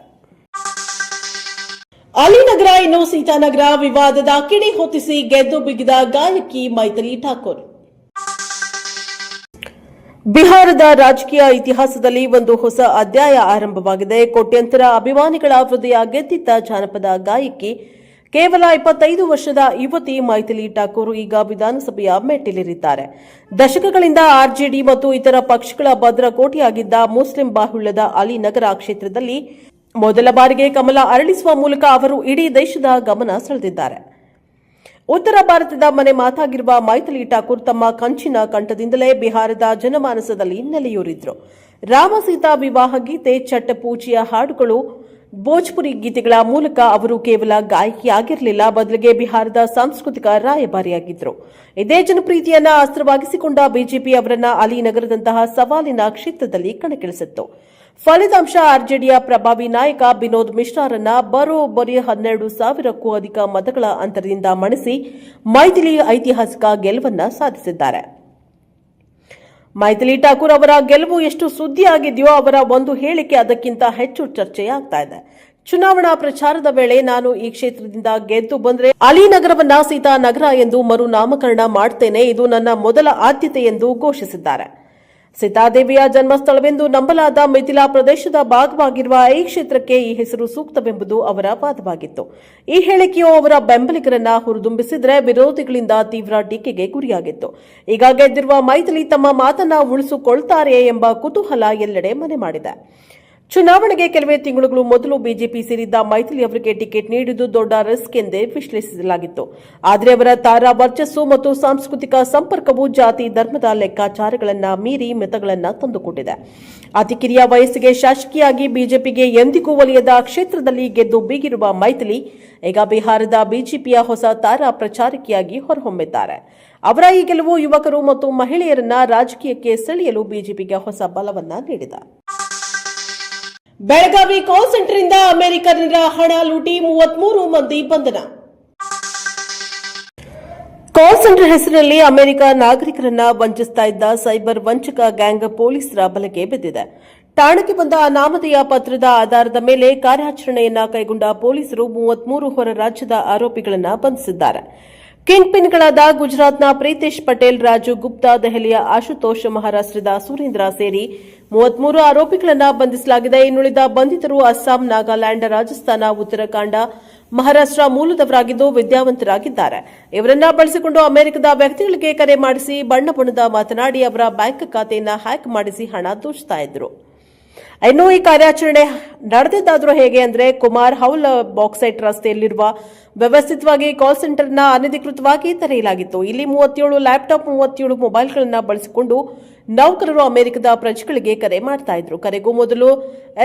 ಅಲಿನಗರ ಇನ್ನು ಸೀತಾನಗರ ವಿವಾದದ ಕಿಡಿ ಹೊತ್ತಿಸಿ ಗೆದ್ದು ಬಿಗಿದ ಗಾಯಕಿ ಮೈಥಿಲಿ ಠಾಕೂರ್. ಬಿಹಾರದ ರಾಜಕೀಯ ಇತಿಹಾಸದಲ್ಲಿ ಒಂದು ಹೊಸ ಅಧ್ಯಾಯ ಆರಂಭವಾಗಿದೆ. ಕೋಟ್ಯಂತರ ಅಭಿಮಾನಿಗಳ ಹೃದಯ ಗೆದ್ದಿದ್ದ ಜಾನಪದ ಗಾಯಕಿ, ಕೇವಲ 25 ವರ್ಷದ ಯುವತಿ ಮೈಥಿಲಿ ಠಾಕೂರ್ ಈಗ ವಿಧಾನಸಭೆಯ ಮೆಟ್ಟಿಲೇರಿದ್ದಾರೆ. ದಶಕಗಳಿಂದ ಆರ್ಜೆಡಿ ಮತ್ತು ಇತರ ಪಕ್ಷಗಳ ಭದ್ರಕೋಟೆಯಾಗಿದ್ದ ಮುಸ್ಲಿಂ ಬಾಹುಳ್ಯದ ಅಲಿನಗರ ಕ್ಷೇತ್ರದಲ್ಲಿ ಮೊದಲ ಬಾರಿಗೆ ಕಮಲ ಅರಳಿಸುವ ಮೂಲಕ ಅವರು ಇಡೀ ದೇಶದ ಗಮನ ಸೆಳೆದಿದ್ದಾರೆ. ಉತ್ತರ ಭಾರತದ ಮನೆ ಮಾತಾಗಿರುವ ಮೈಥಿಲಿ ಠಾಕೂರ್ ತಮ್ಮ ಕಂಚಿನ ಕಂಠದಿಂದಲೇ ಬಿಹಾರದ ಜನಮಾನಸದಲ್ಲಿ ನೆಲೆಯೂರಿದ್ರು. ರಾಮ ಸೀತಾ ವಿವಾಹ ಗೀತೆ, ಚಟ್ ಪೂಜೆಯ ಹಾಡುಗಳು, ಭೋಜ್ಪುರಿ ಗೀತೆಗಳ ಮೂಲಕ ಅವರು ಕೇವಲ ಗಾಯಕಿಯಾಗಿರಲಿಲ್ಲ, ಬದಲಿಗೆ ಬಿಹಾರದ ಸಾಂಸ್ಕೃತಿಕ ರಾಯಭಾರಿಯಾಗಿದ್ದರು. ಇದೇ ಜನಪ್ರೀತಿಯನ್ನ ಅಸ್ತ್ರವಾಗಿಸಿಕೊಂಡ ಬಿಜೆಪಿ ಅವರನ್ನ ಅಲಿನಗರದಂತಹ ಸವಾಲಿನ ಕ್ಷೇತ್ರದಲ್ಲಿ ಕಣಕ್ಕಿಳಿಸಿತ್ತು. ಫಲಿತಾಂಶ ಆರ್ಜೆಡಿಯ ಪ್ರಭಾವಿ ನಾಯಕ ವಿನೋದ್ ಮಿಶ್ರಾರನ್ನ ಬರೋಬ್ಬರಿ 12,000ಕ್ಕೂ ಅಧಿಕ ಮತಗಳ ಅಂತರದಿಂದ ಮಣಿಸಿ ಮೈಥಿಲಿ ಐತಿಹಾಸಿಕ ಗೆಲುವನ್ನ ಸಾಧಿಸಿದ್ದಾರೆ. ಮೈಥಿಲಿ ಠಾಕೂರ್ ಅವರ ಗೆಲುವು ಎಷ್ಟು ಸುದ್ದಿಯಾಗಿದೆಯೋ ಅವರ ಒಂದು ಹೇಳಿಕೆ ಅದಕ್ಕಿಂತ ಹೆಚ್ಚು ಚರ್ಚೆಯಾಗ್ತಾ ಇದೆ. ಚುನಾವಣಾ ಪ್ರಚಾರದ ವೇಳೆ ನಾನು ಈ ಕ್ಷೇತ್ರದಿಂದ ಗೆದ್ದು ಬಂದ್ರೆ ಅಲಿನಗರವನ್ನ ಸೀತಾನಗರ ಎಂದು ಮರು ನಾಮಕರಣ ಮಾಡ್ತೇನೆ, ಇದು ನನ್ನ ಮೊದಲ ಆದ್ಯತೆ ಎಂದು ಘೋಷಿಸಿದ್ದಾರೆ. ಸೀತಾದೇವಿಯ ಜನ್ಮಸ್ಥಳವೆಂದು ನಂಬಲಾದ ಮಿಥಿಲಾ ಪ್ರದೇಶದ ಭಾಗವಾಗಿರುವ ಈ ಕ್ಷೇತ್ರಕ್ಕೆ ಈ ಹೆಸರು ಸೂಕ್ತವೆಂಬುದು ಅವರ ವಾದವಾಗಿತ್ತು. ಈ ಹೇಳಿಕೆಯು ಅವರ ಬೆಂಬಲಿಗರನ್ನ ಹುರಿದುಂಬಿಸಿದರೆ ವಿರೋಧಿಗಳಿಂದ ತೀವ್ರ ಟೀಕೆಗೆ ಗುರಿಯಾಗಿತ್ತು. ಈಗ ಗೆದ್ದಿರುವ ಮೈಥಿಲಿ ತಮ್ಮ ಮಾತನ್ನ ಉಳಿಸಿಕೊಳ್ತಾರೆಯೇ ಎಂಬ ಕುತೂಹಲ ಎಲ್ಲೆಡೆ ಮನೆ ಮಾಡಿದೆ. ಚುನಾವಣೆಗೆ ಕೆಲವೇ ತಿಂಗಳುಗಳು ಮೊದಲು ಬಿಜೆಪಿ ಸೇರಿದ್ದ ಮೈಥಿಲಿ ಅವರಿಗೆ ಟಿಕೆಟ್ ನೀಡಿದ್ದು ದೊಡ್ಡ ರಿಸ್ಕ್ ಎಂದೇ ವಿಶ್ಲೇಷಿಸಲಾಗಿತ್ತು. ಆದರೆ ಅವರ ತಾರಾ ವರ್ಚಸ್ಸು ಮತ್ತು ಸಾಂಸ್ಕೃತಿಕ ಸಂಪರ್ಕವು ಜಾತಿ ಧರ್ಮದ ಲೆಕ್ಕಾಚಾರಗಳನ್ನು ಮೀರಿ ಮತಗಳನ್ನು ತಂದುಕೊಟ್ಟಿದೆ. ಅತಿ ಕಿರಿಯ ವಯಸ್ಸಿಗೆ ಶಾಸಕಿಯಾಗಿ ಬಿಜೆಪಿಗೆ ಎಂದಿಗೂ ಒಲಿಯದ ಕ್ಷೇತ್ರದಲ್ಲಿ ಗೆದ್ದು ಬೀಗಿರುವ ಮೈಥಿಲಿ ಈಗ ಬಿಹಾರದ ಬಿಜೆಪಿಯ ಹೊಸ ತಾರಾ ಪ್ರಚಾರಕಿಯಾಗಿ ಹೊರಹೊಮ್ಮಿದ್ದಾರೆ. ಅವರ ಈ ಗೆಲುವು ಯುವಕರು ಮತ್ತು ಮಹಿಳೆಯರನ್ನ ರಾಜಕೀಯಕ್ಕೆ ಸೆಳೆಯಲು ಬಿಜೆಪಿಗೆ ಹೊಸ ಬಲವನ್ನ ನೀಡಿದೆ. ಬೆಳಗಾವಿ ಕಾಲ್ ಸೆಂಟರ್ನಿಂದ ಅಮೆರಿಕನ್ನರ ಹಣ ಲೂಟಿ 33 ಮಂದಿ ಬಂಧನ. ಕಾಲ್ ಸೆಂಟರ್ ಹೆಸರಿನಲ್ಲಿ ಅಮೆರಿಕ ನಾಗರಿಕರನ್ನ ವಂಚಿಸ್ತಾ ಇದ್ದ ಸೈಬರ್ ವಂಚಕ ಗ್ಯಾಂಗ್ ಪೊಲೀಸರ ಬಲೆಗೆ ಬಿದ್ದಿದೆ. ಠಾಣೆಗೆ ಬಂದ ಅನಾಮಧೇಯ ಪತ್ರದ ಆಧಾರದ ಮೇಲೆ ಕಾರ್ಯಾಚರಣೆಯನ್ನ ಕೈಗೊಂಡ ಪೊಲೀಸರು 33 ಹೊರ ರಾಜ್ಯದ ಆರೋಪಿಗಳನ್ನು ಬಂಧಿಸಿದ್ದಾರೆ. ಕಿಂಗ್ ಪಿನ್ಗಳಾದ ಗುಜರಾತ್ನ ಪ್ರೀತೇಶ್ ಪಟೇಲ್, ರಾಜು ಗುಪ್ತಾ, ದೆಹಲಿಯ ಆಶುತೋಷ್, ಮಹಾರಾಷ್ಟದ ಸುರೇಂದ್ರ ಸೇರಿ 33 ಆರೋಪಿಗಳನ್ನು ಬಂಧಿಸಲಾಗಿದೆ. ಇನ್ನುಳಿದ ಬಂಧಿತರು ಅಸ್ಸಾಂ, ನಾಗಾಲ್ಯಾಂಡ್, ರಾಜಸ್ಥಾನ, ಉತ್ತರಾಖಂಡ, ಮಹಾರಾಷ್ಟ್ರ ಮೂಲದವರಾಗಿದ್ದು ವಿದ್ಯಾವಂತರಾಗಿದ್ದಾರೆ. ಇವರನ್ನ ಬಳಸಿಕೊಂಡು ಅಮೆರಿಕದ ವ್ಯಕ್ತಿಗಳಿಗೆ ಕರೆ ಮಾಡಿಸಿ ಬಣ್ಣದ ಮಾತನಾಡಿ ಅವರ ಬ್ಯಾಂಕ್ ಖಾತೆಯನ್ನು ಹ್ಯಾಕ್ ಮಾಡಿಸಿ ಹಣ ದೋಚುತ್ತಾ ಇದ್ರು. ಇನ್ನು ಈ ಕಾರ್ಯಾಚರಣೆ ನಡೆದಿದ್ದಾದ್ರೂ ಹೇಗೆ ಅಂದ್ರೆ, ಕುಮಾರ್ ಹೌಲ್ ಬಾಕ್ಸೈಟ್ ರಸ್ತೆಯಲ್ಲಿರುವ ವ್ಯವಸ್ಥಿತವಾಗಿ ಕಾಲ್ ಸೆಂಟರ್ನ ಅನಧಿಕೃತವಾಗಿ ತೆರೆಯಲಾಗಿತ್ತು. ಇಲ್ಲಿ 37 ಲ್ಯಾಪ್ಟಾಪ್, 37 ಮೊಬೈಲ್ಗಳನ್ನು ಬಳಸಿಕೊಂಡು ನೌಕರರು ಅಮೆರಿಕದ ಪ್ರಜೆಗಳಿಗೆ ಕರೆ ಮಾಡ್ತಾ ಇದ್ರು. ಕರೆಗೂ ಮೊದಲು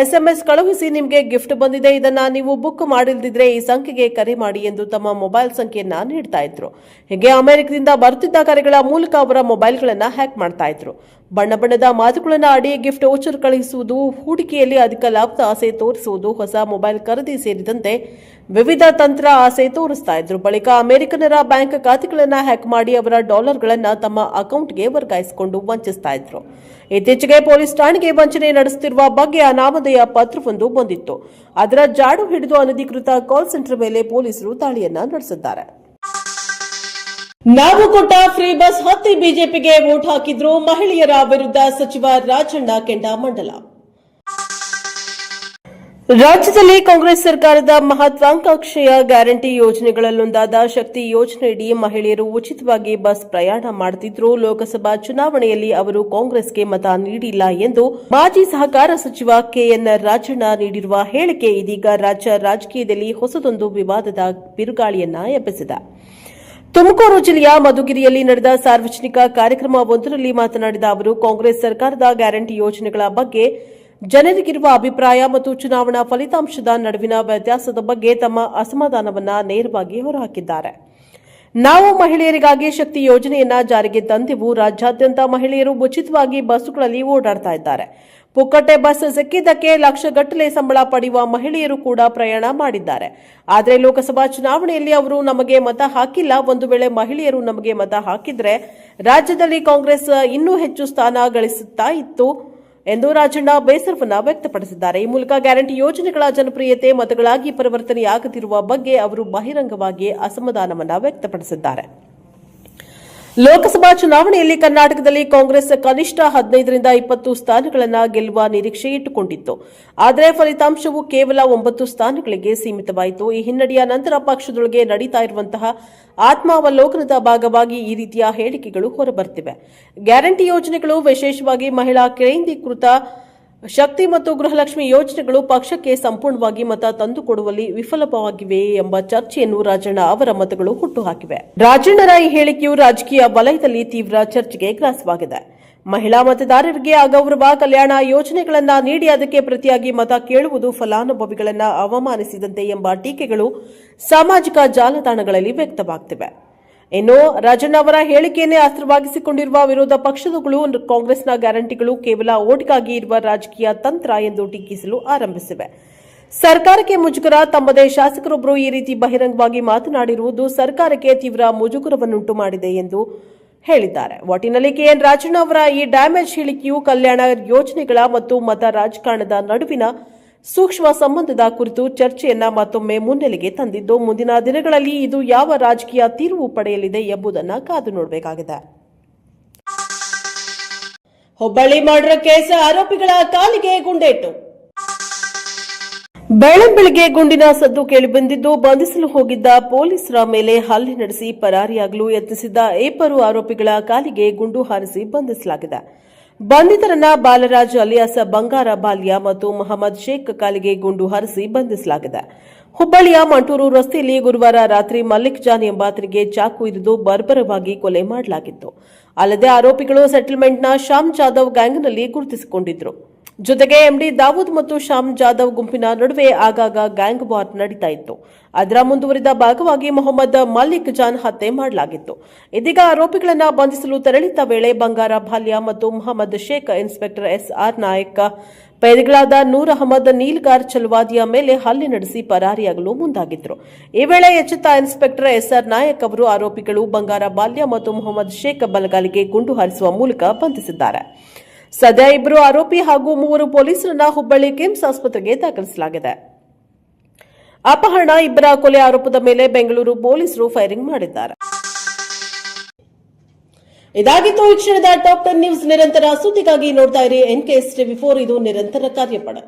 ಎಸ್ಎಂಎಸ್ ಕಳುಹಿಸಿ ನಿಮಗೆ ಗಿಫ್ಟ್ ಬಂದಿದೆ, ಇದನ್ನ ನೀವು ಬುಕ್ ಮಾಡಿಲ್ದಿದ್ರೆ ಈ ಸಂಖ್ಯೆಗೆ ಕರೆ ಮಾಡಿ ಎಂದು ತಮ್ಮ ಮೊಬೈಲ್ ಸಂಖ್ಯೆಯನ್ನ ನೀಡ್ತಾ ಇದ್ರು. ಹೀಗೆ ಅಮೆರಿಕದಿಂದ ಬರುತ್ತಿದ್ದ ಕರೆಗಳ ಮೂಲಕ ಅವರ ಮೊಬೈಲ್ಗಳನ್ನು ಹ್ಯಾಕ್ ಮಾಡ್ತಾ ಇದ್ರು. ಬಣ್ಣದ ಮಾತುಗಳನ್ನು ಆಡಿ ಗಿಫ್ಟ್ ವೋಚರ್ ಕಳುಹಿಸುವುದು, ಹೂಡಿಕೆಯಲ್ಲಿ ಅಧಿಕ ಲಾಭದ ಆಸೆ ತೋರಿಸುವುದು, ಹೊಸ ಮೊಬೈಲ್ ಖರೀದಿ ಸೇರಿದಂತೆ ವಿವಿಧ ತಂತ್ರ ಆಸೆ ತೋರಿಸ್ತಾ ಇದ್ರು. ಬಳಿಕ ಅಮೆರಿಕನರ ಬ್ಯಾಂಕ್ ಖಾತೆಗಳನ್ನು ಹ್ಯಾಕ್ ಮಾಡಿ ಅವರ ಡಾಲರ್ಗಳನ್ನು ತಮ್ಮ ಅಕೌಂಟ್ಗೆ ವರ್ಗಾಯಿಸಿಕೊಂಡು ವಂಚಿಸ್ತಾ ಇದ್ರು. ಇತ್ತೀಚೆಗೆ ಪೊಲೀಸ್ ಠಾಣೆಗೆ ವಂಚನೆ ನಡೆಸುತ್ತಿರುವ ಬಗ್ಗೆ ಅನಾಮಧೇಯ ಪತ್ರವೊಂದು ಬಂದಿತ್ತು. ಅದರ ಜಾಡು ಹಿಡಿದು ಅನಧಿಕೃತ ಕಾಲ್ ಸೆಂಟರ್ ಮೇಲೆ ಪೊಲೀಸರು ದಾಳಿಯನ್ನ ನಡೆಸಿದ್ದಾರೆ. ನಾವು ಕೊಟ್ಟ ಫ್ರೀ ಬಸ್ ಹತ್ತಿ ಬಿಜೆಪಿಗೆ ವೋಟ್ ಹಾಕಿದ್ರು ಮಹಿಳೆಯರ ವಿರುದ್ಧ ಸಚಿವ ರಾಜಣ್ಣ ಕೆಂಡಾಮಂಡಲ. ರಾಜ್ಯದಲ್ಲಿ ಕಾಂಗ್ರೆಸ್ ಸರ್ಕಾರದ ಮಹತ್ವಾಕಾಂಕ್ಷೆಯ ಗ್ಯಾರಂಟಿ ಯೋಜನೆಗಳಲ್ಲೊಂದಾದ ಶಕ್ತಿ ಯೋಜನೆಯಡಿ ಮಹಿಳೆಯರು ಉಚಿತವಾಗಿ ಬಸ್ ಪ್ರಯಾಣ ಮಾಡುತ್ತಿದ್ದರೂ ಲೋಕಸಭಾ ಚುನಾವಣೆಯಲ್ಲಿ ಅವರು ಕಾಂಗ್ರೆಸ್ಗೆ ಮತ ನೀಡಿಲ್ಲ ಎಂದು ಮಾಜಿ ಸಹಕಾರ ಸಚಿವ ಕೆಎನ್ ರಾಜಣ್ಣ ನೀಡಿರುವ ಹೇಳಿಕೆ ಇದೀಗ ರಾಜ್ಯ ರಾಜಕೀಯದಲ್ಲಿ ಹೊಸದೊಂದು ವಿವಾದದ ಬಿರುಗಾಳಿಯನ್ನ ಎಬ್ಬಿಸಿದೆ. ತುಮಕೂರು ಜಿಲ್ಲೆಯ ಮಧುಗಿರಿಯಲ್ಲಿ ನಡೆದ ಸಾರ್ವಜನಿಕ ಕಾರ್ಯಕ್ರಮವೊಂದರಲ್ಲಿ ಮಾತನಾಡಿದ ಅವರು, ಕಾಂಗ್ರೆಸ್ ಸರ್ಕಾರದ ಗ್ಯಾರಂಟಿ ಯೋಜನೆಗಳ ಬಗ್ಗೆ ಜನರಿಗಿರುವ ಅಭಿಪ್ರಾಯ ಮತ್ತು ಚುನಾವಣಾ ಫಲಿತಾಂಶದ ನಡುವಿನ ವ್ಯತ್ಯಾಸದ ಬಗ್ಗೆ ತಮ್ಮ ಅಸಮಾಧಾನವನ್ನು ನೇರವಾಗಿ ಹೊರಹಾಕಿದ್ದಾರೆ. ನಾವು ಮಹಿಳೆಯರಿಗಾಗಿ ಶಕ್ತಿ ಯೋಜನೆಯನ್ನ ಜಾರಿಗೆ ತಂದೆವು. ರಾಜ್ಯಾದ್ಯಂತ ಮಹಿಳೆಯರು ಉಚಿತವಾಗಿ ಬಸ್ಸುಗಳಲ್ಲಿ ಓಡಾಡ್ತಾ ಇದ್ದಾರೆ. ಪುಕ್ಕಟೆ ಬಸ್ ಸಿಕ್ಕಿದ್ದಕ್ಕೆ ಲಕ್ಷಗಟ್ಟಲೆ ಸಂಬಳ ಪಡೆಯುವ ಮಹಿಳೆಯರು ಕೂಡ ಪ್ರಯಾಣ ಮಾಡಿದ್ದಾರೆ. ಆದರೆ ಲೋಕಸಭಾ ಚುನಾವಣೆಯಲ್ಲಿ ಅವರು ನಮಗೆ ಮತ ಹಾಕಿಲ್ಲ. ಒಂದು ವೇಳೆ ಮಹಿಳೆಯರು ನಮಗೆ ಮತ ಹಾಕಿದ್ರೆ ರಾಜ್ಯದಲ್ಲಿ ಕಾಂಗ್ರೆಸ್ ಇನ್ನೂ ಹೆಚ್ಚು ಸ್ಥಾನ ಗಳಿಸುತ್ತಾ ಇತ್ತು ಎಂದು ರಾಜಣ್ಣ ಬೇಸರವನ್ನು ವ್ಯಕ್ತಪಡಿಸಿದ್ದಾರೆ. ಈ ಮೂಲಕ ಗ್ಯಾರಂಟಿ ಯೋಜನೆಗಳ ಜನಪ್ರಿಯತೆ ಮತಗಳಾಗಿ ಪರಿವರ್ತನೆಯಾಗುತ್ತಿರುವ ಬಗ್ಗೆ ಅವರು ಬಹಿರಂಗವಾಗಿ ಅಸಮಾಧಾನವನ್ನು ವ್ಯಕ್ತಪಡಿಸಿದ್ದಾರೆ. ಲೋಕಸಭಾ ಚುನಾವಣೆಯಲ್ಲಿ ಕರ್ನಾಟಕದಲ್ಲಿ ಕಾಂಗ್ರೆಸ್ ಕನಿಷ್ಠ 15ರಿಂದ 20 ಸ್ಥಾನಗಳನ್ನು ಗೆಲ್ಲುವ ನಿರೀಕ್ಷೆ ಇಟ್ಟುಕೊಂಡಿತ್ತು. ಆದರೆ ಫಲಿತಾಂಶವು ಕೇವಲ 9 ಸ್ಥಾನಗಳಿಗೆ ಸೀಮಿತವಾಯಿತು. ಈ ಹಿನ್ನಡೆಯ ನಂತರ ಪಕ್ಷದೊಳಗೆ ನಡೀತಾ ಇರುವಂತಹ ಆತ್ಮಾವಲೋಕನದ ಭಾಗವಾಗಿ ಈ ರೀತಿಯ ಹೇಳಿಕೆಗಳು ಹೊರಬರುತ್ತಿವೆ. ಗ್ಯಾರಂಟಿ ಯೋಜನೆಗಳು, ವಿಶೇಷವಾಗಿ ಮಹಿಳಾ ಕೇಂದ್ರೀಕೃತ ಶಕ್ತಿ ಮತ್ತು ಗೃಹಲಕ್ಷ್ಮಿ ಯೋಜನೆಗಳು ಪಕ್ಷಕ್ಕೆ ಸಂಪೂರ್ಣವಾಗಿ ಮತ ತಂದುಕೊಡುವಲ್ಲಿ ವಿಫಲವಾಗಿವೆ ಎಂಬ ಚರ್ಚೆಯನ್ನು ರಾಜಣ್ಣ ಅವರ ಮತಗಳು ಹುಟ್ಟುಹಾಕಿವೆ. ರಾಜಣ್ಣರ ಈ ಹೇಳಿಕೆಯು ರಾಜಕೀಯ ವಲಯದಲ್ಲಿ ತೀವ್ರ ಚರ್ಚೆಗೆ ಗ್ರಾಸವಾಗಿದೆ. ಮಹಿಳಾ ಮತದಾರರಿಗೆ ಅಗೌರವ ಕಲ್ಯಾಣ ಯೋಜನೆಗಳನ್ನು ನೀಡಿ ಅದಕ್ಕೆ ಪ್ರತಿಯಾಗಿ ಮತ ಕೇಳುವುದು ಫಲಾನುಭವಿಗಳನ್ನು ಅವಮಾನಿಸಿದಂತೆ ಎಂಬ ಟೀಕೆಗಳು ಸಾಮಾಜಿಕ ಜಾಲತಾಣಗಳಲ್ಲಿ ವ್ಯಕ್ತವಾಗುತ್ತಿವೆ. ಇನ್ನು ರಾಜಣ್ಣ ಅವರ ಹೇಳಿಕೆಯನ್ನೇ ಅಸ್ತ್ರವಾಗಿಸಿಕೊಂಡಿರುವ ವಿರೋಧ ಪಕ್ಷಗಳು ಕಾಂಗ್ರೆಸ್ನ ಗ್ಯಾರಂಟಿಗಳು ಕೇವಲ ಓಟ್ಗಾಗಿ ಇರುವ ರಾಜಕೀಯ ತಂತ್ರ ಎಂದು ಟೀಕಿಸಲು ಆರಂಭಿಸಿವೆ. ಸರ್ಕಾರಕ್ಕೆ ಮುಜುಗರ, ತಮ್ಮದೇ ಶಾಸಕರೊಬ್ಬರು ಈ ರೀತಿ ಬಹಿರಂಗವಾಗಿ ಮಾತನಾಡಿರುವುದು ಸರ್ಕಾರಕ್ಕೆ ತೀವ್ರ ಮುಜುಗರವನ್ನುಂಟು ಮಾಡಿದೆ ಎಂದು ಹೇಳಿದ್ದಾರೆ. ಒಟ್ಟಿನಲ್ಲಿ ಕೆಎನ್ ರಾಜಣ್ಣ ಅವರ ಈ ಡ್ಯಾಮೇಜ್ ಹೇಳಿಕೆಯು ಕಲ್ಯಾಣ ಯೋಜನೆಗಳ ಮತ್ತು ಮತ ರಾಜಕಾರಣದ ನಡುವಿನ ಸೂಕ್ಷ್ಮ ಸಂಬಂಧದ ಕುರಿತು ಚರ್ಚೆಯನ್ನ ಮತ್ತೊಮ್ಮೆ ಮುನ್ನೆಲೆಗೆ ತಂದಿದ್ದು, ಮುಂದಿನ ದಿನಗಳಲ್ಲಿ ಇದು ಯಾವ ರಾಜಕೀಯ ತಿರುವು ಪಡೆಯಲಿದೆ ಎಂಬುದನ್ನು ಕಾದು ನೋಡಬೇಕಾಗಿದೆ. ಹುಬ್ಬಳ್ಳಿ ಮರ್ಡರ್ ಕೇಸ್ ಆರೋಪಿಗಳ ಕಾಲಿಗೆ ಗುಂಡೇಟು. ಬೆಳಗ್ಗೆ ಗುಂಡಿನ ಸದ್ದು ಕೇಳಿಬಂದಿದ್ದು, ಬಂಧಿಸಲು ಹೋಗಿದ್ದ ಪೊಲೀಸರ ಮೇಲೆ ಹಲ್ಲೆ ನಡೆಸಿ ಪರಾರಿಯಾಗಲು ಯತ್ನಿಸಿದ್ದ ಇಬ್ಬರು ಆರೋಪಿಗಳ ಕಾಲಿಗೆ ಗುಂಡು ಹಾರಿಸಿ ಬಂಧಿಸಲಾಗಿದೆ. ಬಂಧಿತರನ್ನ ಬಾಲರಾಜ್ ಅಲಿಯಾಸ್ ಬಂಗಾರ ಬಾಲ್ಯ ಮತ್ತು ಮೊಹಮ್ಮದ್ ಶೇಖ್ ಕಾಲಿಗೆ ಗುಂಡು ಹಾರಿಸಿ ಬಂಧಿಸಲಾಗಿದೆ. ಹುಬ್ಬಳ್ಳಿಯ ಮಂಟೂರು ರಸ್ತೆಯಲ್ಲಿ ಗುರುವಾರ ರಾತ್ರಿ ಮಲ್ಲಿಕ್ ಜಾನ್ ಎಂಬಾತನಿಗೆ ಚಾಕು ಇರಿದು ಬರ್ಬರವಾಗಿ ಕೊಲೆ ಮಾಡಲಾಗಿತ್ತು. ಅಲ್ಲದೆ ಆರೋಪಿಗಳು ಸೆಟಲ್ಮೆಂಟ್ನ ಶ್ಯಾಮ್ ಜಾಧವ್ ಗ್ಯಾಂಗ್ನಲ್ಲಿ ಗುರುತಿಸಿಕೊಂಡಿದ್ರು. ಜೊತೆಗೆ ಎಂಡಿ ದಾವೂದ್ ಮತ್ತು ಶ್ಯಾಮ್ ಜಾಧವ್ ಗುಂಪಿನ ನಡುವೆ ಆಗಾಗ ಗ್ಯಾಂಗ್ ವಾರ್ ನಡೀತಾ ಇತ್ತು. ಅದರ ಮುಂದುವರಿದ ಭಾಗವಾಗಿ ಮೊಹಮ್ಮದ್ ಮಲ್ಲಿಕ್ ಜಾನ್ ಹತ್ಯೆ ಮಾಡಲಾಗಿತ್ತು. ಇದೀಗ ಆರೋಪಿಗಳನ್ನು ಬಂಧಿಸಲು ತೆರಳಿದ್ದ ವೇಳೆ ಬಂಗಾರ ಬಾಲ್ಯ ಮತ್ತು ಮೊಹಮ್ಮದ್ ಶೇಖ್, ಇನ್ಸ್ಪೆಕ್ಟರ್ ಎಸ್ಆರ್ ನಾಯಕ್, ಪೇದೆಗಳಾದ ನೂರ್ ಅಹಮದ್, ನೀಲ್ಗಾರ್ ಚಲವಾದಿಯ ಮೇಲೆ ಹಲ್ಲೆ ನಡೆಸಿ ಪರಾರಿಯಾಗಲು ಮುಂದಾಗಿದ್ರು. ಈ ವೇಳೆ ಎಚ್ಚೆತ್ತ ಇನ್ಸ್ಪೆಕ್ಟರ್ ಎಸ್ಆರ್ ನಾಯಕ್ ಅವರು ಆರೋಪಿಗಳು ಬಂಗಾರ ಬಾಲ್ಯ ಮತ್ತು ಮೊಹಮ್ಮದ್ ಶೇಖ್ ಬಲಗಾಲಿಗೆ ಗುಂಡು ಹಾರಿಸುವ ಮೂಲಕ ಬಂಧಿಸಿದ್ದಾರೆ. ಸದ್ಯ ಇಬ್ಬರು ಆರೋಪಿ ಹಾಗೂ 3 ಪೊಲೀಸರನ್ನ ಹುಬ್ಬಳ್ಳಿ ಕಿಮ್ಸ್ ಆಸ್ಪತ್ರೆಗೆ ದಾಖಲಿಸಲಾಗಿದೆ. ಅಪಹರಣ, ಇಬ್ಬರ ಕೊಲೆ ಆರೋಪದ ಮೇಲೆ ಬೆಂಗಳೂರು ಪೊಲೀಸರು ಫೈರಿಂಗ್ ಮಾಡಿದ್ದಾರೆ. ಇದಾಗಿತ್ತು ಈ ಕ್ಷಣದ ಟಾಪ್ 10 ನ್ಯೂಸ್. ನಿರಂತರ ಸುದ್ದಿಗಾಗಿ ನೋಡ್ತಾ ಇರಿ NKS TV4, ಇದು ನಿರಂತರ ಕಾರ್ಯಪಡೆ.